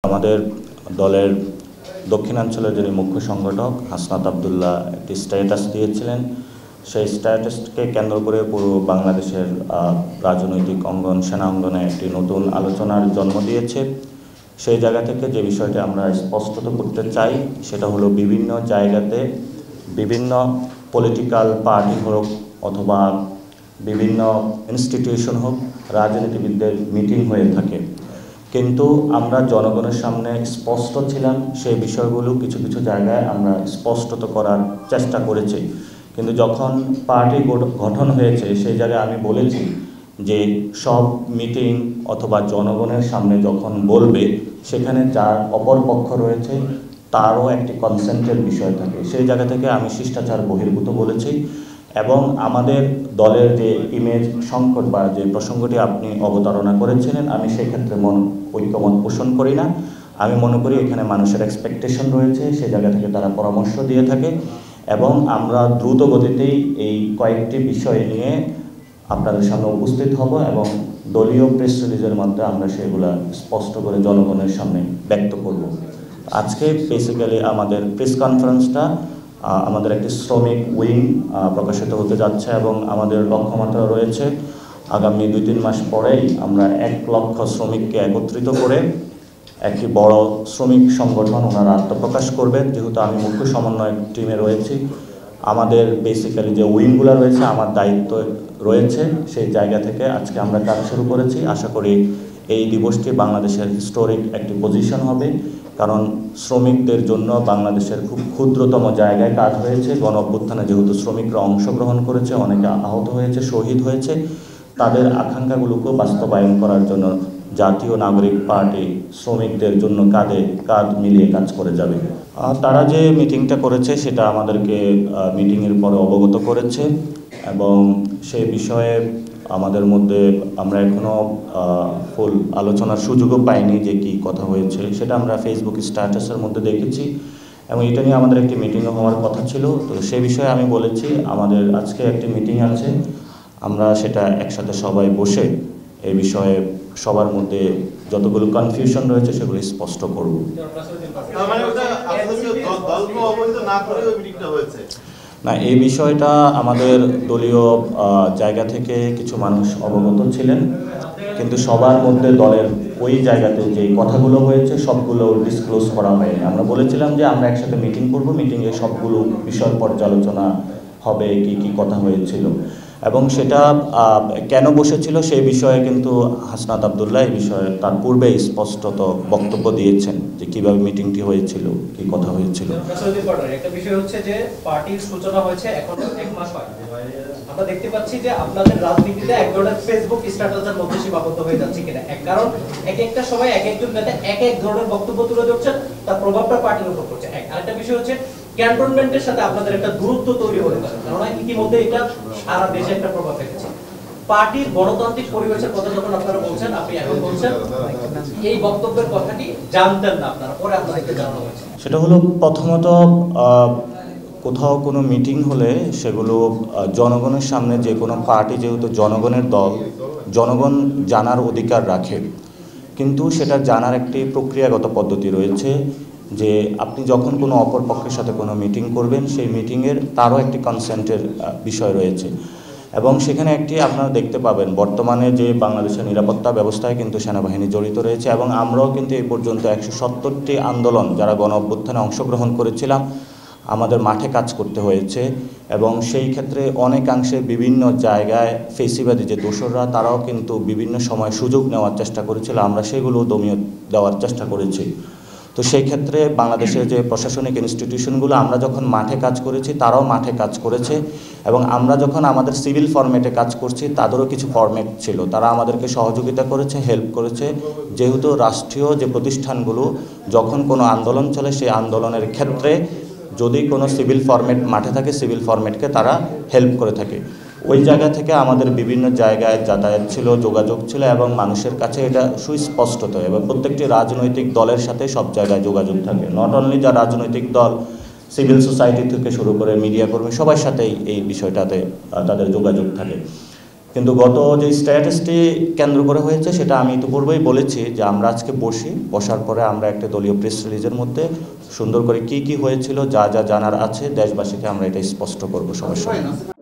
আমাদের দলের দক্ষিণাঞ্চলের যিনি মুখ্য সংগঠক হাসনাত আব্দুল্লাহ একটি স্ট্যাটাস দিয়েছিলেন। সেই স্ট্যাটাসকে কেন্দ্র করে পুরো বাংলাদেশের রাজনৈতিক অঙ্গন, সেনা অঙ্গনে একটি নতুন আলোচনার জন্ম দিয়েছে। সেই জায়গা থেকে যে বিষয়টি আমরা স্পষ্টত করতে চাই সেটা হলো বিভিন্ন জায়গাতে বিভিন্ন পলিটিক্যাল পার্টি হোক অথবা বিভিন্ন ইনস্টিটিউশন হোক, রাজনীতিবিদদের মিটিং হয়ে থাকে, কিন্তু আমরা জনগণের সামনে স্পষ্ট ছিলাম। সেই বিষয়গুলো কিছু কিছু জায়গায় আমরা স্পষ্টত করার চেষ্টা করেছি, কিন্তু যখন পার্টি গঠন হয়েছে সেই জায়গায় আমি বলেছি যে সব মিটিং অথবা জনগণের সামনে যখন বলবে সেখানে যার অপর পক্ষ রয়েছে তারও একটি কনসেন্টের বিষয় থাকে। সেই জায়গা থেকে আমি শিষ্টাচার বহির্ভূত বলেছি এবং আমাদের দলের যে ইমেজ সংকট বা যে প্রসঙ্গটি আপনি অবতারণা করেছিলেন, আমি সেক্ষেত্রে ঐক্যমত পোষণ করি না। আমি মনে করি এখানে মানুষের এক্সপেকটেশন রয়েছে, সেই জায়গা থেকে তারা পরামর্শ দিয়ে থাকে এবং আমরা দ্রুত গতিতেই এই কয়েকটি বিষয় নিয়ে আপনাদের সামনে উপস্থিত হব এবং দলীয় প্রেস রিলিজের মধ্যে আমরা সেগুলো স্পষ্ট করে জনগণের সামনে ব্যক্ত করব। আজকে বেসিক্যালি আমাদের প্রেস কনফারেন্সটা আমাদের একটি শ্রমিক উইং প্রকাশিত হতে যাচ্ছে এবং আমাদের লক্ষ্যমাত্রা রয়েছে আগামী 2-3 মাস পরেই আমরা 1 লক্ষ শ্রমিককে একত্রিত করে একটি বড় শ্রমিক সংগঠন ওনারা আত্মপ্রকাশ করবেন। যেহেতু আমি মুখ্য সমন্বয় টিমে রয়েছি, আমাদের বেসিক্যালি যে উইংগুলো রয়েছে আমার দায়িত্ব রয়েছে, সেই জায়গা থেকে আজকে আমরা কাজ শুরু করেছি। আশা করি এই দিবসটি বাংলাদেশের হিস্টোরিক একটি পজিশন হবে, কারণ শ্রমিকদের জন্য বাংলাদেশের খুব ক্ষুদ্রতম জায়গায় কাজ হয়েছে। গণ অভ্যুত্থানে যেহেতু শ্রমিকরা অংশগ্রহণ করেছে, অনেকে আহত হয়েছে, শহীদ হয়েছে, তাদের আকাঙ্ক্ষাগুলোকে বাস্তবায়ন করার জন্য জাতীয় নাগরিক পার্টি শ্রমিকদের জন্য কাঁধে কাঁধ মিলিয়ে কাজ করে যাবে। তারা যে মিটিংটা করেছে সেটা আমাদেরকে মিটিংয়ের পরে অবগত করেছে এবং সেই বিষয়ে আমাদের মধ্যে আমরা এখনও ফুল আলোচনার সুযোগও পাইনি যে কি কথা হয়েছে। সেটা আমরা ফেসবুক স্ট্যাটাসের মধ্যে দেখেছি এবং এটা নিয়ে আমাদের একটি মিটিংও হওয়ার কথা ছিল। তো সে বিষয়ে আমি বলেছি আমাদের আজকে একটি মিটিং আছে, আমরা সেটা একসাথে সবাই বসে এই বিষয়ে সবার মধ্যে যতগুলো কনফিউশন রয়েছে সেগুলো স্পষ্ট করব। না, এই বিষয়টা আমাদের দলীয় জায়গা থেকে কিছু মানুষ অবগত ছিলেন, কিন্তু সবার মধ্যে দলের ওই জায়গাতে যে কথাগুলো হয়েছে সবগুলো ডিসক্লোজ করা হয়নি। আমরা বলেছিলাম যে আমরা একসাথে মিটিং করব, মিটিংয়ে সবগুলো বিষয় পর্যালোচনা হবে, কি কি কথা হয়েছিল এবং সেটা কেন বসেছিল সেই বিষয়ে কিন্তু হাসনাত আব্দুল্লাহ এই বিষয়ে তার পূর্বে স্পষ্টত বক্তব্য দিয়েছেন যে কিভাবে মিটিংটি হয়েছিল, কি কথা হয়েছিল। একটা বিষয় হচ্ছে যে পার্টির সূচনা হয়েছে এখন 1 মাস হয়, আমরা দেখতে পাচ্ছি যে আপনাদের রাজনীতিতে এক ধরনের ফেসবুক স্ট্যাটাসের মধ্যে সীমাবদ্ধ হয়ে যাচ্ছে কিনা, কারণ এক একটা সময় এক একজন নেতা এক এক ধরনের বক্তব্য তুলে ধরছেন, তার প্রভাবটা পার্টির উপর পড়ছে। আরেকটা বিষয় হচ্ছে ক্যান্টনমেন্টের সাথে আপনাদের একটা দূরত্ব তৈরি হতে পারে, কারণ ইতিমধ্যে এটা সারা দেশে একটা প্রভাব ফেলেছে। পার্টির গণতান্ত্রিক পরিবেশের কথা যখন আপনারা বলছেন, আপনি এখন বলছেন এই বক্তব্যের কথাটি জানতেন না আপনারা, পরে আপনাদেরকে জানানো হয়েছে। সেটা হলো প্রথমত কোথাও কোনো মিটিং হলে সেগুলো জনগণের সামনে, যে কোনো পার্টি যেহেতু জনগণের দল, জনগণ জানার অধিকার রাখে, কিন্তু সেটা জানার একটি প্রক্রিয়াগত পদ্ধতি রয়েছে যে আপনি যখন কোনো অপর পক্ষের সাথে কোনো মিটিং করবেন সেই মিটিংয়ের তারও একটি কনসেন্টের বিষয় রয়েছে এবং সেখানে একটি আপনারা দেখতে পাবেন বর্তমানে যে বাংলাদেশের নিরাপত্তা ব্যবস্থায় কিন্তু সেনাবাহিনী জড়িত রয়েছে এবং আমরাও কিন্তু এই পর্যন্ত 170টি আন্দোলন যারা গণ অভ্যুত্থানে অংশগ্রহণ করেছিলাম আমাদের মাঠে কাজ করতে হয়েছে এবং সেই ক্ষেত্রে অনেকাংশে বিভিন্ন জায়গায় ফেসিবাদী যে দোসররা তারাও কিন্তু বিভিন্ন সময় সুযোগ নেওয়ার চেষ্টা করেছিল, আমরা সেগুলো দমিয়ে দেওয়ার চেষ্টা করেছি। তো সেই ক্ষেত্রে বাংলাদেশের যে প্রশাসনিক ইনস্টিটিউশনগুলো আমরা যখন মাঠে কাজ করেছি তারাও মাঠে কাজ করেছে এবং আমরা যখন আমাদের সিভিল ফরম্যাটে কাজ করছি তাদেরও কিছু ফরম্যাট ছিল, তারা আমাদেরকে সহযোগিতা করেছে, হেল্প করেছে। যেহেতু রাষ্ট্রীয় যে প্রতিষ্ঠানগুলো যখন কোনো আন্দোলন চলে সেই আন্দোলনের ক্ষেত্রে যদি কোনো সিভিল ফরম্যাট মাঠে থাকে সিভিল ফরম্যাটকে তারা হেল্প করে থাকে। ওই জায়গা থেকে আমাদের বিভিন্ন জায়গায় যাতায়াত ছিল, যোগাযোগ ছিল এবং মানুষের কাছে এটা সুস্পষ্টত এবং প্রত্যেকটি রাজনৈতিক দলের সাথে সব জায়গায় যোগাযোগ থাকে, নট অনলি যা রাজনৈতিক দল, সিভিল সোসাইটি থেকে শুরু করে মিডিয়া কর্মী সবার সাথেই এই বিষয়টাতে তাদের যোগাযোগ থাকে। কিন্তু গত যে স্ট্যাটাসটি কেন্দ্র করে হয়েছে সেটা আমি ইতিপূর্বেই বলেছি যে আমরা আজকে বসার পরে আমরা একটা দলীয় প্রেস রিলিজের মধ্যে সুন্দর করে কি হয়েছিল, যা যা জানার আছে দেশবাসীকে আমরা এটা স্পষ্ট করবো সবার সামনে।